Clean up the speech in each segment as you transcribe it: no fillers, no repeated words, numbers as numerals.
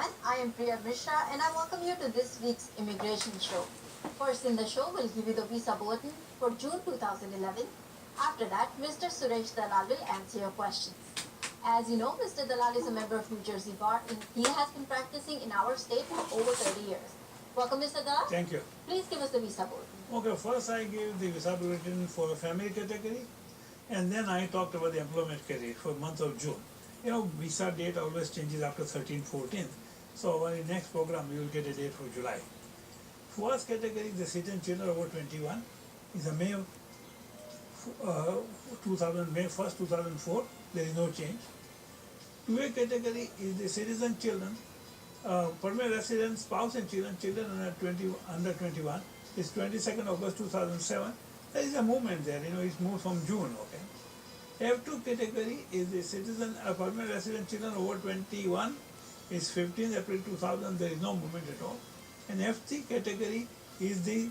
everyone. I am Priya Mishra and I welcome you to this week's immigration show. First in the show, we'll give you the visa bulletin for June 2011. After that, Mr. Suresh Dalal will answer your questions. As you know, Mr. Dalal is a member of New Jersey Bar and he has been practicing in our state for over 30 years. Welcome, Mr. Dalal. Thank you. Please give us the visa bulletin. Okay, first I gave the visa bulletin for family category, and then I talked about the employment category for month of June. You know, visa date always changes after 13th, 14th. So in the next program, you will get a date for July. First category, the citizen children over 21, is a May 1st, 2004. There is no change. 2A category is the citizen children, permanent resident, spouse and children under 21. It's 22nd August 2007. There is a movement there, it's moved from June, okay. F2 category is the citizen, permanent resident children over 21. It's 15th April 2000, there is no movement at all. And F3 category is the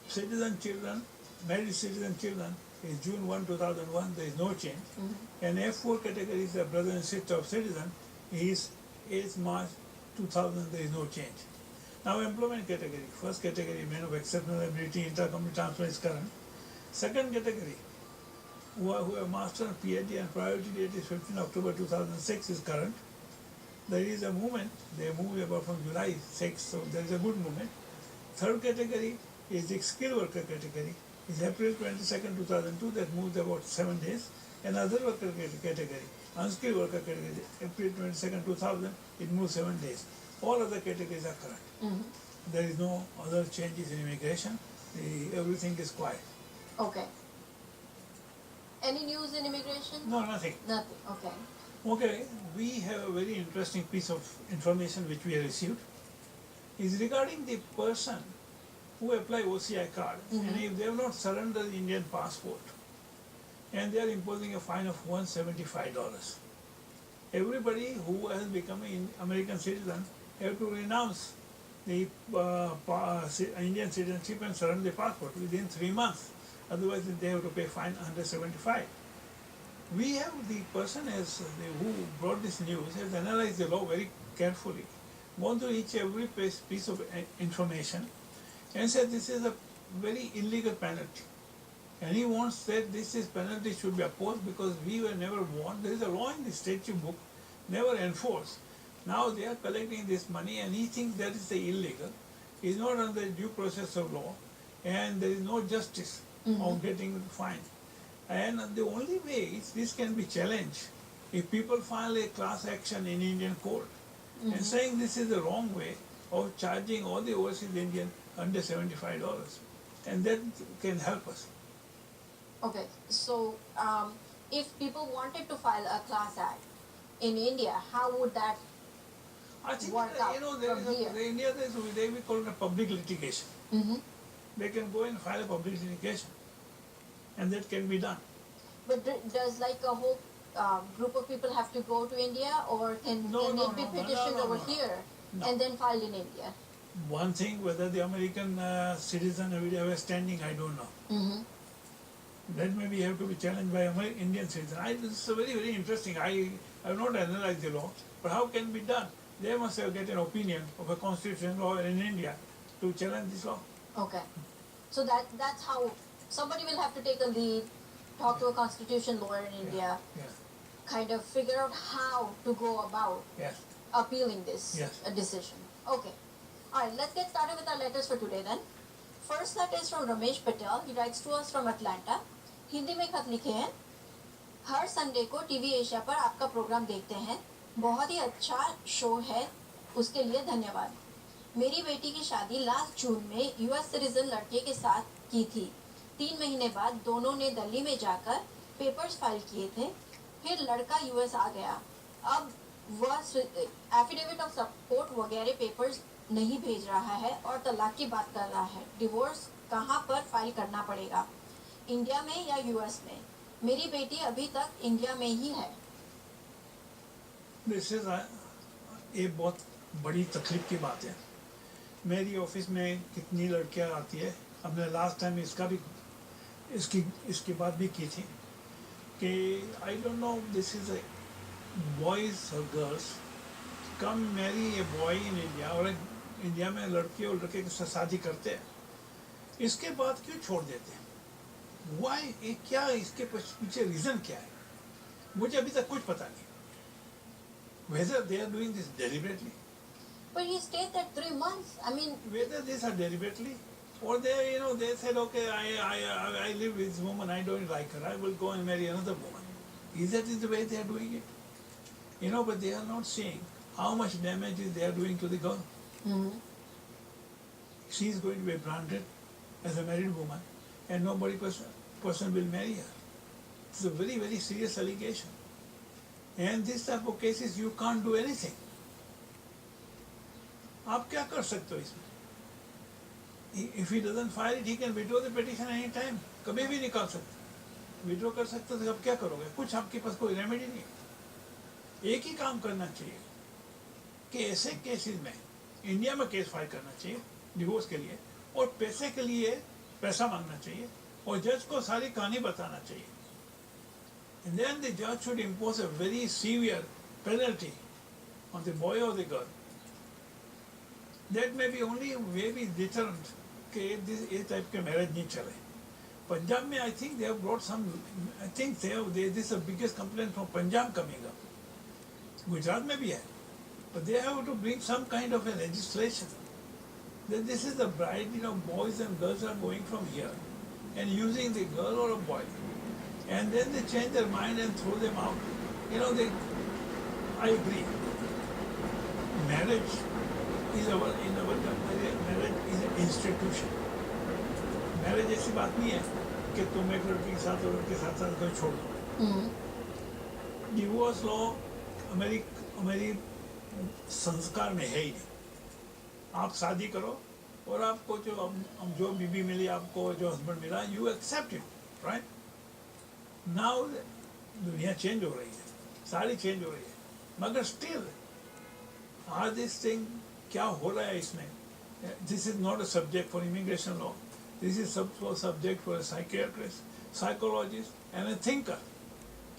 citizen children, married citizen children, is June 1, 2001, there is no change. And F4 category is the brother and sister of citizen, is 8th March 2000, there is no change. Now employment category, first category, men of exceptional ability, intercompany transfer is current. Second category, who have master and PhD and priority date is 15 October 2006 is current. There is a movement, they move about from July 6, so there is a good movement. Third category is the skilled worker category, is April 22nd 2002, that moves about 7 days. And other worker category, unskilled worker category, April 22nd 2000, it moves 7 days. All other categories are current. There is no other changes in immigration, everything is quiet. Okay. Any news in immigration? No, nothing. Nothing. Okay. Okay, we have a very interesting piece of information which we have received. Is regarding the person who apply OCI card and if they have not surrendered the Indian passport and they are imposing a fine of $175. Everybody who has become an American citizen have to renounce the Indian citizenship and surrender the passport within 3 months. Otherwise they have to pay fine $175. We have the person who brought this news has analyzed the law very carefully, gone through every piece of information and said this is a very illegal penalty. And he wants that this penalty should be opposed because we were never warned. There is a law in the statute book, never enforced. Now they are collecting this money and he thinks that is illegal. He is not under due process of law and there is no justice of getting fined. And the only way is this can be challenged if people file a class action in Indian court and saying this is the wrong way of charging all the overseas Indian under $75. And that can help us. Okay, so if people wanted to file a class act in India, how would that I think work out there from is here? in India we call it a public litigation. They can go and file a public litigation and that can be done. But does like a whole group of people have to go to India, or can it be petitioned over here and then filed in India? One thing, whether the American citizen will have a standing, I don't know. That maybe have to be challenged by Indian citizen. This is very, very interesting. I have not analyzed the law, but how can it be done? They must have get an opinion of a constitutional lawyer in India to challenge this law. Okay, so that's how somebody will have to take a lead, talk to a constitution lawyer in India, Yes. kind of figure out how to go about Yes. appealing this Yes. decision. Okay. Alright, let's get started with our letters for today then. First letter is from Ramesh Patel. He writes to us from Atlanta. Hindi में खत लिखे हैं, हर Sunday को TV Asia पर आपका programme देखते हैं, बहुत ही अच्छा शो है, उसके लिए धन्यवाद। मेरी बेटी की शादी लास्ट जून में यूएस सिटीजन लड़के के साथ की थी। 3 महीने बाद दोनों ने दिल्ली में जाकर पेपर्स फाइल किए थे, फिर लड़का यूएस आ गया। अब वह एफिडेविट ऑफ सपोर्ट वगैरह पेपर्स नहीं भेज रहा है और तलाक की बात कर रहा है। डिवोर्स कहाँ पर फाइल करना पड़ेगा, इंडिया में या यूएस में? मेरी बेटी अभी तक इंडिया में ही है। दिस इज ये बहुत बड़ी तकलीफ की बात है। मेरी ऑफिस में कितनी लड़कियां आती है, हमने लास्ट टाइम इसकी बात भी की थी कि I don't know this is boys और girls come marry a boy in India, और इंडिया में लड़की और लड़के के साथ शादी करते हैं, इसके बाद क्यों छोड़ देते हैं? वाई, क्या इसके पीछे रीजन क्या है? मुझे अभी तक कुछ पता नहीं। Whether they are doing this deliberately, But he stayed there 3 months. I mean, whether these are deliberately, or they, they said, okay, I live with this woman, I don't like her, I will go and marry another woman. Is that the way they are doing it? But they are not seeing how much damage they are doing to the girl. She is going to be branded as a married woman, and nobody person will marry her. It's a very, very serious allegation. And this type of cases, you can't do anything. आप क्या कर सकते हो इसमें? If he doesn't file it, he can withdraw the petition any time. कभी भी निकाल सकते, विड्रॉ कर सकते, तो अब क्या करोगे? कुछ आपके पास कोई रेमेडी नहीं है। एक ही काम करना चाहिए कि ऐसे केसेस में इंडिया में केस फाइल करना चाहिए डिवोर्स के लिए, और पैसे के लिए पैसा मांगना चाहिए, और जज को सारी कहानी बताना चाहिए. And then the judge should impose a very severe penalty on the boy or the girl. That may be only maybe deterrent कि ये type के marriage नहीं चले. Punjab में I think they have brought some. I think this is the biggest complaint from Punjab coming up. Gujarat में भी है, but they have to bring some kind of a legislation that this is the bride, boys and girls are going from here and using the girl or a boy, and then they change their mind and throw them out. I agree. Marriage is marriage is an institution. Marriage ऐसी बात नहीं है कि तुम एक लड़की के साथ और लड़के के साथ कोई छोड़ दो. डिवोर्स लॉ हमारी संस्कार में है ही नहीं. आप शादी करो और आपको जो बीबी मिली, आपको जो हस्बैंड मिला, you accept it, right? Now दुनिया चेंज हो रही है, सारी चेंज हो रही है, मगर स्टिल आर दिस थिंग क्या हो रहा है इसमें? This is not a subject for immigration law. This is subject for psychiatrist, psychologist and A thinker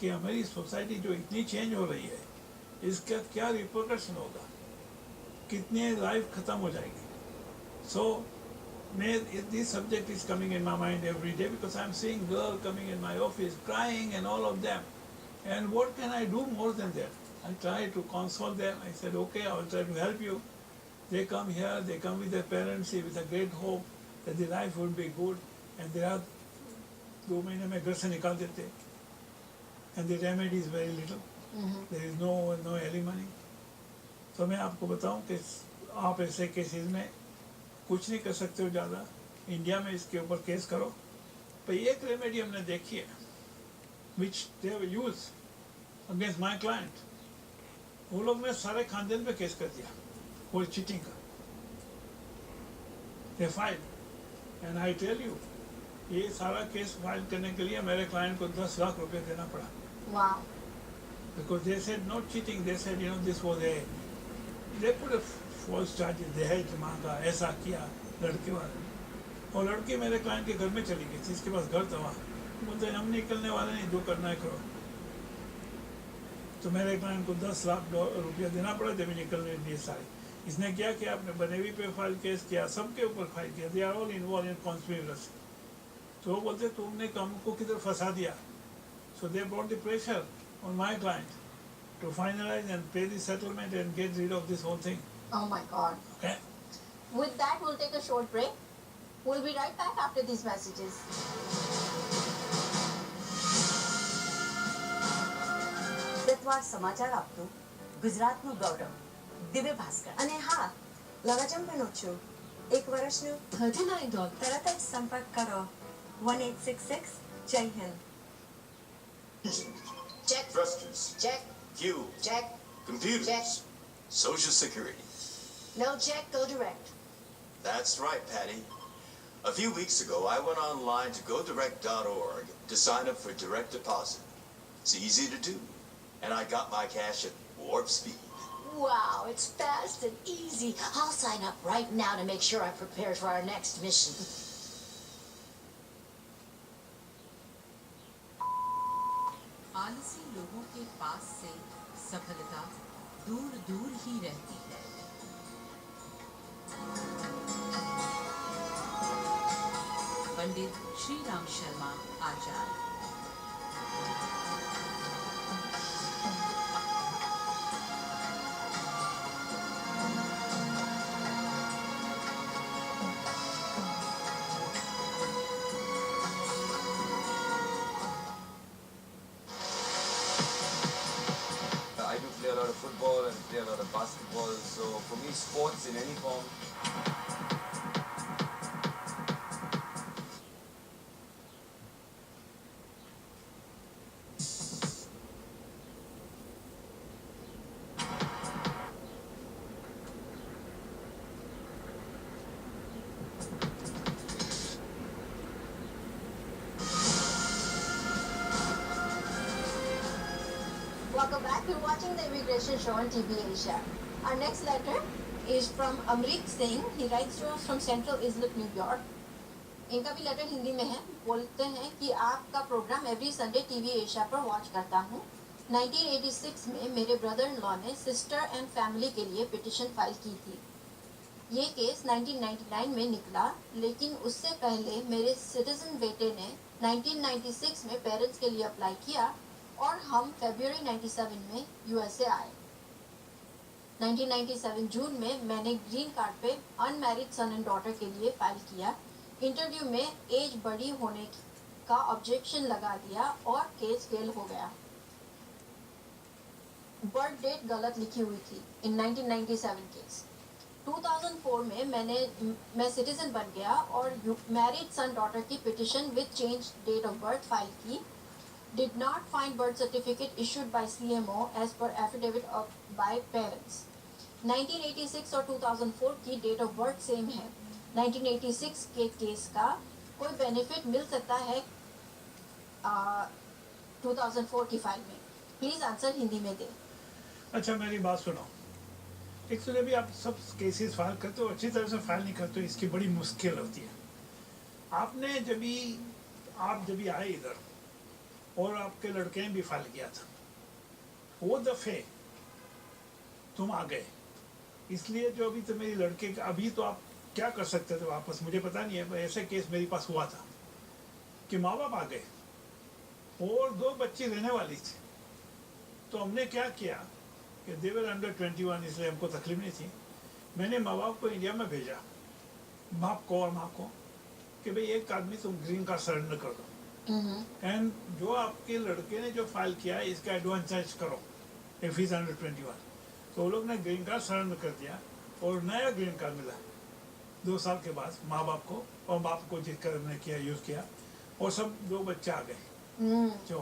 कि हमारी सोसाइटी जो इतनी चेंज हो रही है, इसका क्या रिपोर्टेशन होगा, कितने लाइफ खत्म हो जाएगी. So this subject is coming in my mind every day because I'm seeing girls coming in my office crying and all of them, and what can I do more than that? I try to console them. I said, okay, I will try to help you. They come here, they come with their parents with a great hope that the life will be good, and they are 2 महीने में घर से निकाल देते, and the remedy is very little. There is no alimony. तो मैं आपको बताऊं कि आप ऐसे केसेस में कुछ नहीं कर सकते हो ज़्यादा. इंडिया में इसके ऊपर केस करो. पर एक रेमेडी हमने देखी है which they have used against my client. वो लोग ने सारे खानदान पे केस कर दिया वो चीटिंग का. They file, and I tell you, ये सारा केस फाइल करने के लिए मेरे क्लाइंट को 10 लाख रुपए देना पड़ा. Wow. Because they said not cheating, they said this was they put a false charges, दहेज मांगा, ऐसा किया लड़के वाले, और लड़की मेरे क्लाइंट के घर में चली गई थी, इसके पास घर था वहाँ. बोलते हम निकलने वाले नहीं, जो करना है करो. तो मेरे क्लाइंट को 10 लाख रुपया देना पड़ा जब निकलने दिए सारे. इसने क्या किया, आपने बनेवी पे फाइल केस किया, सबके ऊपर फाइल किया. They are all involve in conspiracy. तो वो बोलते तुमने काम को किधर फंसा दिया. So they brought the pressure on my client to finalize and pay the settlement and get rid of this whole thing. Oh my God. Okay? With that, we'll take a short break. We'll be right back after these messages. તત્વાર સમાચાર આપતું ગુજરાતનું ગૌરવ દિવ્ય ભાસ્કર. અને હા, લવાજમનો છું. 1 વર્ષનું. $39. તરત જ સંપર્ક કરો 1866 જય Hind. Check. Thrusters. Check. Fuel. Check. Computers. Check. Social Security. No check, go direct. That's right, Patty. A few weeks ago, I went online to godirect.org to sign up for direct deposit. It's easy to do, and I got my cash at warp speed. Wow, it's fast and easy. I'll sign up right now to make sure I'm prepared for our next mission. आलसी लोगों के पास से सफलता दूर दूर ही रहती है। पंडित श्री राम शर्मा आचार्य। I do play a lot of football and play a lot of basketball, so for me, sports in any form. Welcome back. You're watching the Immigration Show on TV Asia. Our next letter is from Amrit Singh. He writes to us from Central Islip, New York. इनका भी letter Hindi में है। बोलते हैं कि आपका program every Sunday TV Asia पर watch करता हूँ। 1986 में मेरे ब्रदर इन लॉ ने सिस्टर एंड फैमिली के लिए पिटिशन फाइल की थी। ये केस 1999 में निकला, लेकिन उससे पहले मेरे सिटीजन बेटे ने 1996 में पेरेंट्स के लिए अप्लाई किया और हम फरवरी 97 में यूएसए आए। 1997 जून में मैंने ग्रीन कार्ड पे अनमैरिड सन एंड डॉटर के लिए फाइल किया। इंटरव्यू में एज बड़ी होने का ऑब्जेक्शन लगा दिया और केस फेल हो गया। बर्थ डेट गलत लिखी हुई थी इन 1997 केस। 2004 में मैं सिटीजन बन गया और मैरिड सन डॉटर की petition with change date of birth file की। Did not find birth certificate issued by CMO as per affidavit of by parents. 1986 और 2004 की डेट ऑफ बर्थ सेम है। 1986 के केस का कोई बेनिफिट मिल सकता है 2004 की फाइल में। प्लीज आंसर हिंदी में दे। अच्छा, मेरी बात सुनो। एक तो जब भी आप सब केसेस फाइल करते हो, अच्छी तरह से फाइल नहीं करते हो, इसकी बड़ी मुश्किल होती है। आपने आप जब आए इधर और आपके लड़के ने भी फाइल किया था, वो दफे तुम आ गए, इसलिए जो अभी तो मेरी लड़के का अभी तो आप क्या कर सकते थे वापस, मुझे पता नहीं है। ऐसे केस मेरे पास हुआ था कि माँ बाप आ गए और 2 बच्ची रहने वाली थी, तो हमने क्या किया कि दे वर अंडर 21, इसलिए हमको तकलीफ नहीं थी। मैंने माँ बाप को इंडिया में भेजा, बाप को और माँ को, कि भाई एक आदमी तुम ग्रीन कार्ड सरेंडर कर दो एंड जो आपके लड़के ने जो फाइल किया है इसका एडवांस करो इफ इज अंडर 21। तो वो लोग ने ग्रीन कार्ड सरेंडर कर दिया और नया ग्रीन कार्ड मिला 2 साल के बाद माँ बाप को, और बाप को जिसका हमने किया यूज़ किया, और सब 2 बच्चे आ गए। जो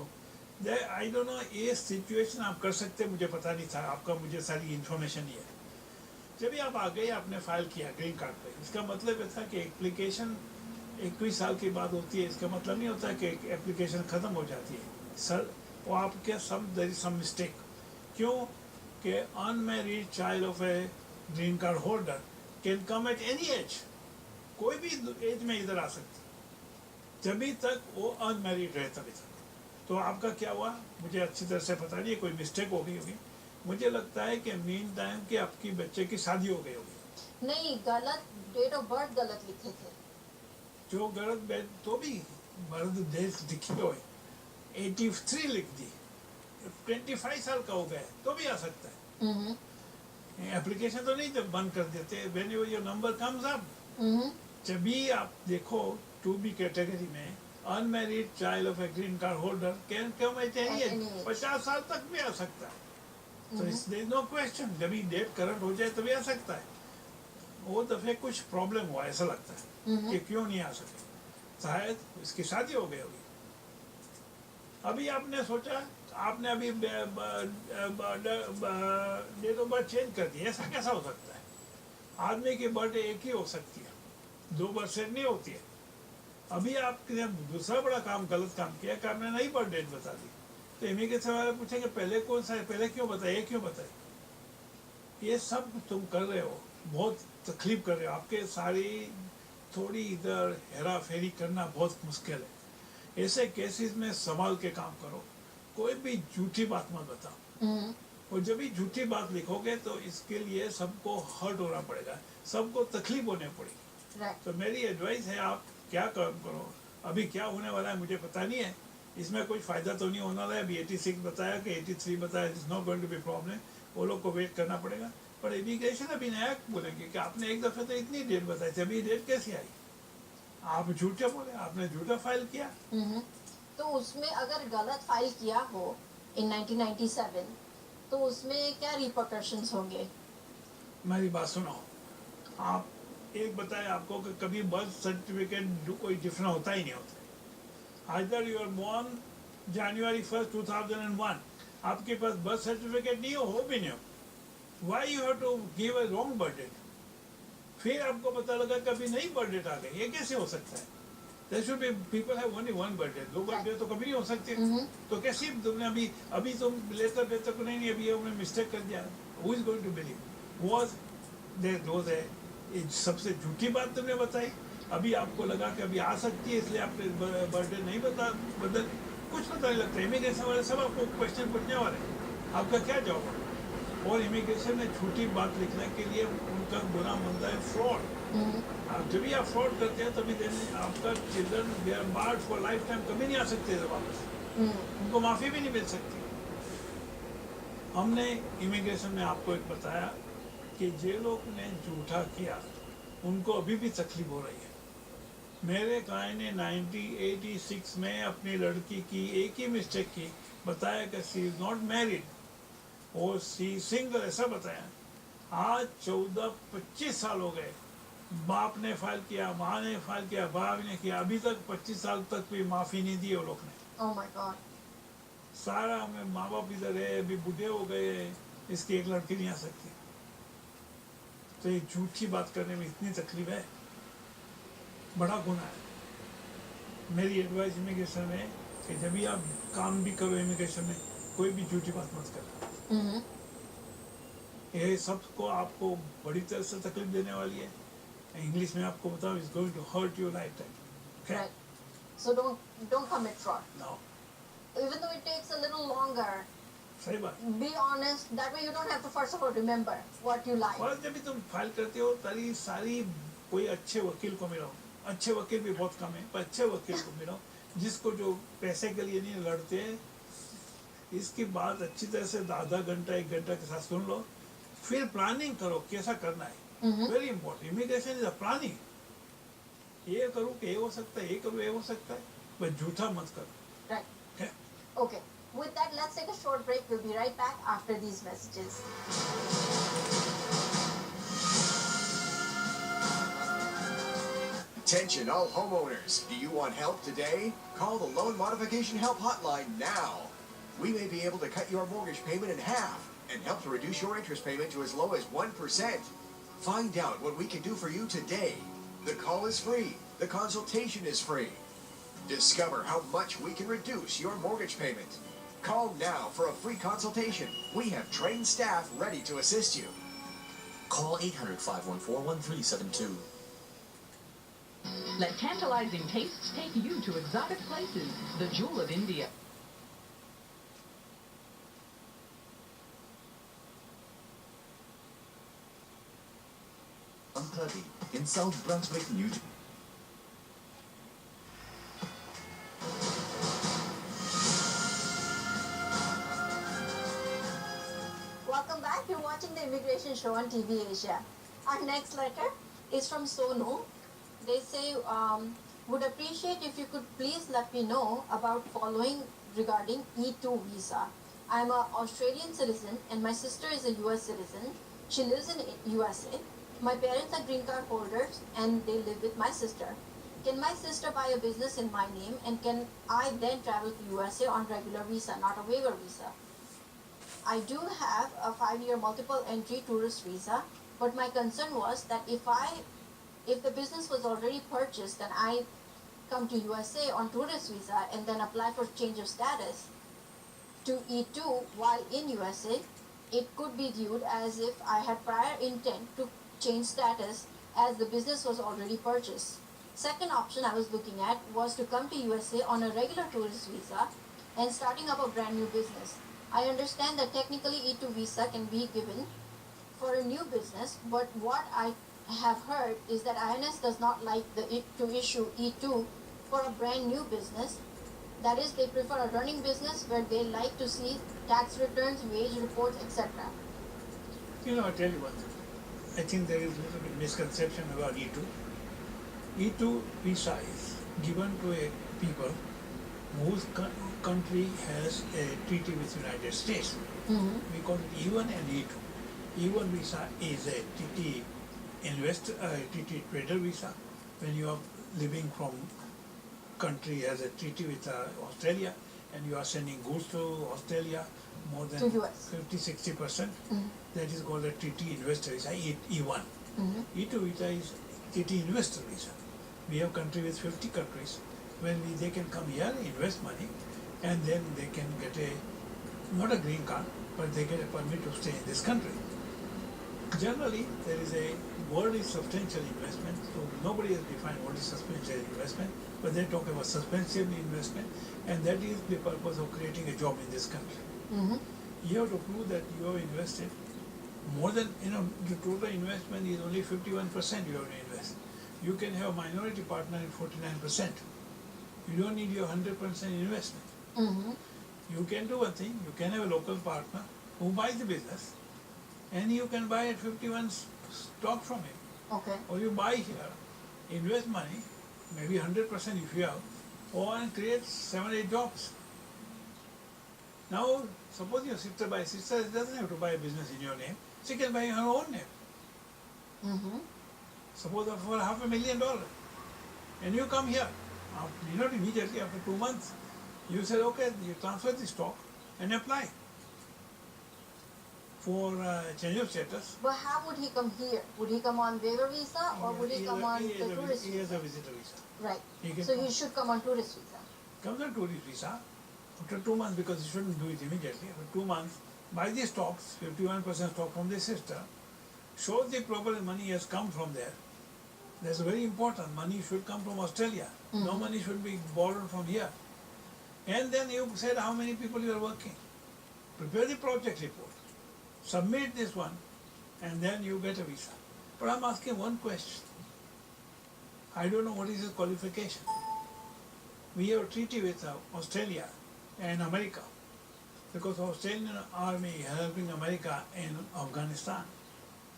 आई डोंट नो ये सिचुएशन आप कर सकते, मुझे पता नहीं था, आपका मुझे सारी इन्फॉर्मेशन ही है। जब भी आप आ गए, आपने फाइल किया ग्रीन कार्ड पे, इसका मतलब ये था कि एप्लीकेशन 21 साल के बाद होती है। इसका मतलब नहीं होता कि एप्लीकेशन ख़त्म हो जाती है सर, वो आपके देयर इज सम मिस्टेक। क्यों कि unmarried child of a green card holder can come at any age, कोई भी एज में इधर आ सकती, जब तक वो अनमैरिड रहे तभी तक। तो आपका क्या हुआ मुझे अच्छी तरह से पता नहीं है, कोई मिस्टेक हो गई होगी। मुझे लगता है कि मीन टाइम कि आपकी बच्चे की शादी हो गई होगी। नहीं, गलत डेट ऑफ बर्थ गलत लिखे थे। जो गलत बैठ तो भी मर्द देश लिखी हो 83 लिख दी, 25 साल का हो गया तो भी आ सकता है। एप्लीकेशन तो नहीं जब बंद कर देते, when your number comes up, जब भी आप देखो 2B कैटेगरी में unmarried child of a green card holder can come at any as, 50 साल तक भी आ सकता है। तो इस नो क्वेश्चन, जब भी डेट करंट हो जाए तभी आ सकता है। वो दफे कुछ प्रॉब्लम हुआ ऐसा लगता है कि क्यों नहीं आ सके, शायद इसकी शादी हो गई होगी। अभी आपने सोचा, आपने अभी डेट ऑफ बर्थ चेंज कर दी, ऐसा कैसा हो सकता है? आदमी की बर्थडे एक ही हो सकती है, 2 बर्थ सेट नहीं होती है। अभी आपने दूसरा बड़ा काम, गलत काम किया कि आपने नई बर्थ डेट बता दी। तो इमिग्रेशन वाले पूछेंगे पहले कौन सा है, पहले क्यों बताए, क्यों बताए? ये सब तुम कर रहे हो, बहुत तकलीफ कर रहे हो। आपके सारी थोड़ी इधर हेरा फेरी करना बहुत मुश्किल है। ऐसे केसेस में संभाल के काम करो, कोई भी झूठी बात मत बताओ। और जब भी झूठी बात लिखोगे तो इसके लिए सबको हर्ट होना पड़ेगा, सबको तकलीफ होने पड़ेगी। Right. तो मेरी एडवाइस है, आप क्या काम करो, अभी क्या होने वाला है मुझे पता नहीं है, इसमें कोई फ़ायदा तो नहीं होने वाला है। अभी 86 बताया कि 83 बताया, it's not going to be problem, वो लोग को वेट करना पड़ेगा। पर इमिग्रेशन अभी नया बोलेंगे कि आपने एक दफ़े तो इतनी डेट बताई थी, अभी डेट कैसे आई? आप झूठे बोले, आपने झूठा फाइल किया। तो उसमें अगर गलत फाइल किया हो इन 1997 तो उसमें क्या रिपरकशंस होंगे? मेरी बात सुनो, आप एक बताए आपको कि कभी बर्थ सर्टिफिकेट कोई डिफरेंट होता ही नहीं होता। Either you are born January 1st 2001, आपके पास बर्थ सर्टिफिकेट नहीं हो भी नहीं हो, why you have to give a wrong birth date? फिर आपको पता लगा कभी नई बर्थ डेट आ गई, ये कैसे हो सकता है? There should be people have only one birthday, दो बर्थडे तो कभी नहीं हो सकते। तो कैसे तुमने अभी तुम लेटर देते को नहीं अभी हमने मिस्टेक कर दिया, who is going to believe? Was there those है, ये सबसे झूठी बात तुमने बताई। अभी आपको लगा कि अभी आ सकती है इसलिए आपने बर्थडे नहीं बदल, कुछ पता नहीं लगता। इमिग्रेशन वाले सब आपको क्वेश्चन पूछने वाले हैं, आपका क्या जवाब है? और इमिग्रेशन में झूठी बात लिखने के लिए उनका बुरा मानता है फ्रॉड। जब भी आप फ्रॉड करते हैं तभी आपका children they are barred for lifetime, कभी नहीं आ सकते वापस, उनको माफ़ी भी नहीं मिल सकती। हमने इमिग्रेशन में आपको एक बताया कि जे लोग ने झूठा किया उनको अभी भी तकलीफ हो रही है। मेरे गाय ने 1986 में अपनी लड़की की एक ही मिस्टेक की, बताया कि सी इज़ नॉट मैरिड और सी सिंगल, ऐसा बताया। आज 14-25 साल हो गए, बाप ने फाइल किया, माँ ने फाइल किया, बाप ने किया, अभी तक 25 साल तक भी माफ़ी नहीं दी वो लोग ने। Oh my God. सारा हमें माँ बाप इधर है, अभी बूढ़े हो गए, इसकी एक लड़की नहीं आ सकती। तो ये झूठी बात करने में इतनी तकलीफ है, बड़ा गुनाह है। मेरी एडवाइस इमिग्रेशन में कि जब भी आप काम भी करो इमिग्रेशन में, कोई भी झूठी बात मत करो। ये सबको आपको बड़ी तरह से तकलीफ देने वाली है। इंग्लिश में आपको बताओ, it's going to hurt your lifetime. Right. So don't commit fraud. No, Even though it takes a little longer, सही बात। be honest. That way you don't have to first of all remember what you lied. और जब भी तुम file करते हो तारी सारी, कोई अच्छे वकील को मिलो, अच्छे वकील भी बहुत कम है, पर अच्छे वकील को मिलो जिसको जो पैसे के लिए नहीं लड़ते हैं। इसकी बात अच्छी तरह से आधा घंटा 1 घंटा के साथ सुन लो, फिर प्लानिंग करो कैसा करना है। Very important, immigration is a planning. ये करूँ कि ये हो सकता है, ये करूँ ये हो सकता है, बस झूठा मत करो। Right. Okay? Okay. With that, let's take a short break. We'll be right back after these messages. Attention all homeowners. Do you want help today? Call the Loan Modification Help Hotline now. We may be able to cut your mortgage payment in half and help to reduce your interest payment to as low as 1%. Find out what we can do for you today. The call is free. The consultation is free. Discover how much we can reduce your mortgage payment. Call now for a free consultation. We have trained staff ready to assist you. Call 800-514-1372. Let tantalizing tastes take you to exotic places. The Jewel of India. On 30 in South Brunswick, New Jersey. Welcome back. You're watching the Immigration Show on TV Asia. Our next letter is from Sonu. They say, would appreciate if you could please let me know about following regarding E2 visa. I'm an Australian citizen and my sister is a US citizen. She lives in USA. My parents are green card holders and they live with my sister. Can my sister buy a business in my name and can I then travel to USA on regular visa, not a waiver visa? I do have a 5-year multiple entry tourist visa, but my concern was that if the business was already purchased, then I come to USA on tourist visa and then apply for change of status to E2 while in USA, it could be viewed as if I had prior intent to change status as the business was already purchased. Second option I was looking at was to come to USA on a regular tourist visa and starting up a brand new business. I understand that technically E2 visa can be given for a new business, but what I have heard is that INS does not like to issue E2 for a brand new business. That is, they prefer a running business where they like to see tax returns, wage reports, etc. You know, I tell you one thing. I think there is a little bit misconception about E2. E2 visa is given to a people whose country has a treaty with United States. We call it E1 and E2. E1 visa is a TT TT trader visa. When you are living from country has a treaty with Australia and you are sending goods to Australia more than To US. 50-60%, that is called a TT investor visa, E1. E2 visa is TT investor visa. We have country with 50 countries when they can come here, invest money, and then they can get not a green card, but they get a permit to stay in this country. Generally, there is a word is substantial investment, so nobody has defined what is substantial investment, but they talk about substantial investment, and that is the purpose of creating a job in this country. You have to prove that you have invested more than, the total investment is only 51% you have to invest. You can have a minority partner in 49%. You don't need your 100% investment. You can do one thing, you can have a local partner who buys the business, and you can buy at 51 stock from him. Okay. Or you buy here, invest money, maybe 100% if you have, or and create 7-8 jobs. Now, suppose your sister buys, sister doesn't have to buy a business in your name, she can buy in her own name. Suppose for $500,000, and you come here, not immediately, after 2 months, you say, okay, you transfer the stock and apply for change of status. But how would he come here? Would he come on waiver visa or would he come on the tourist He has visa? a visitor visa. Right. He can So come. he should come on tourist visa. Comes on tourist visa after 2 months, because he shouldn't do it immediately. After 2 months, buy the stocks, 51% stock from the sister, shows the proper money has come from there. That's very important. Money should come from Australia. No money should be borrowed from here. And then you said how many people you are working. Prepare the project report. Submit this one, and then you get a visa. But I'm asking one question. I don't know what is his qualification. We have a treaty with Australia and America, because Australian army helping America in Afghanistan.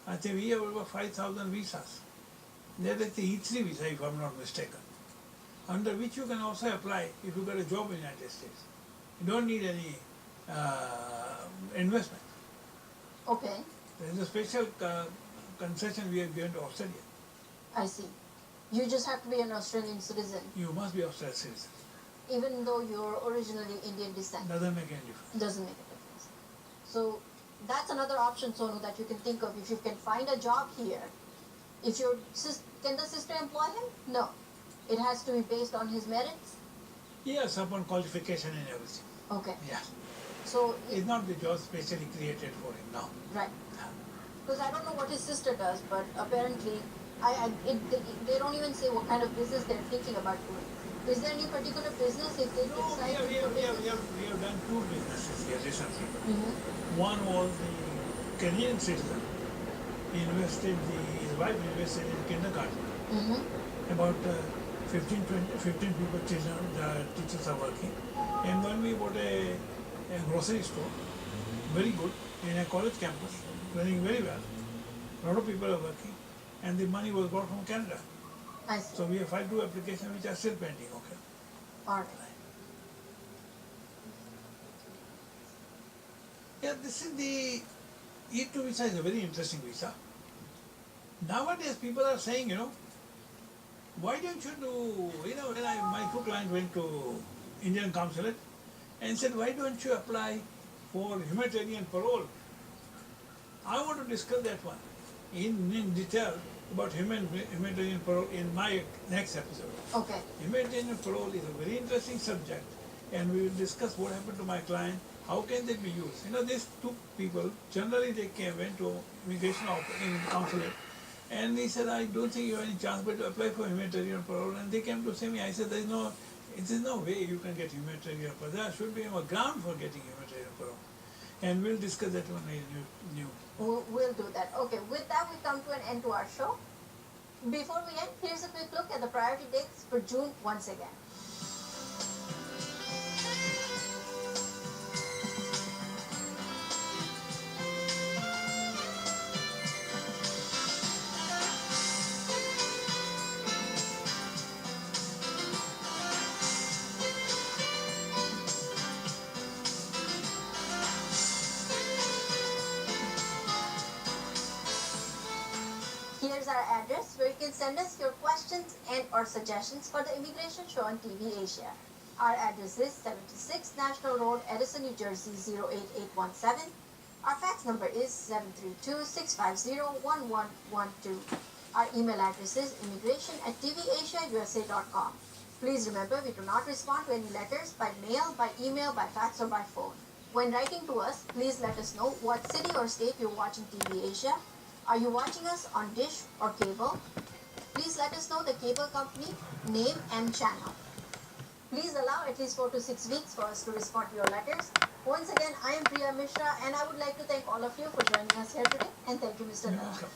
I think we have over 5,000 visas. That is the E3 visa, if I'm not mistaken, under which you can also apply if you get a job in the United States. You don't need any investment. Okay. There is a special concession we have given to Australia. I see. You just have to be an Australian citizen, You must be Australian citizen. even though you're originally Indian descent. Doesn't make any difference. Doesn't make a difference. So that's another option, Sonu, that you can think of. If you can find a job here, if your can the sister employ him? No. It has to be based on his merits. Yes, upon qualification and everything. Okay. Yeah. So It's not the job specially created for him now. right. Because I don't know what his sister does, but apparently, they don't even say what kind of business they're thinking about doing. Is there any particular business if they No, we decide have, to we, have, do we, have, business? we have done 2 businesses here recently. Mm-hmm. One was the Kenyan citizen. He invested, his wife invested in kindergarten. Mm-hmm. About 15 people, children, the teachers are working. And when we bought a grocery store, very good, in a college campus, running very well. A lot of people are working, and the money was brought from Canada. I see. So we have filed 2 applications which are still pending. Okay. All right. Yeah, this is the E2 visa is a very interesting visa. Nowadays people are saying, why don't you do, when my 2 clients went to Indian consulate and said, why don't you apply for humanitarian parole? I want to discuss that one in detail about humanitarian parole in my next episode. Okay. Humanitarian parole is a very interesting subject, and we will discuss what happened to my client, how can they be used. These 2 people, generally they went to immigration in consulate, and he said, I don't think you have any chance but to apply for humanitarian parole. And they came to see me, I said, there is no way you can get humanitarian parole. There should be a ground for getting humanitarian parole. and we'll discuss that one new. We'll do that. Okay, with that we come to an end to our show. Before we end, here's a quick look at the priority dates for June once again. Here's our address where you can send us your questions and or suggestions for the Immigration Show on TV Asia. Our address is 76 National Road, Edison, New Jersey 08817. Our fax number is 732-650-1112. Our email address is immigration@tvasiausa.com. Please remember, we do not respond to any letters by mail, by email, by fax, or by phone. When writing to us, please let us know what city or state you're watching TV Asia. Are you watching us on dish or cable? Please let us know the cable company, name and channel. Please allow at least 4 to 6 weeks for us to respond to your letters. Once again, I am Priya Mishra and I would like to thank all of you for joining us here today, and thank you, Mr. You're Lal. welcome.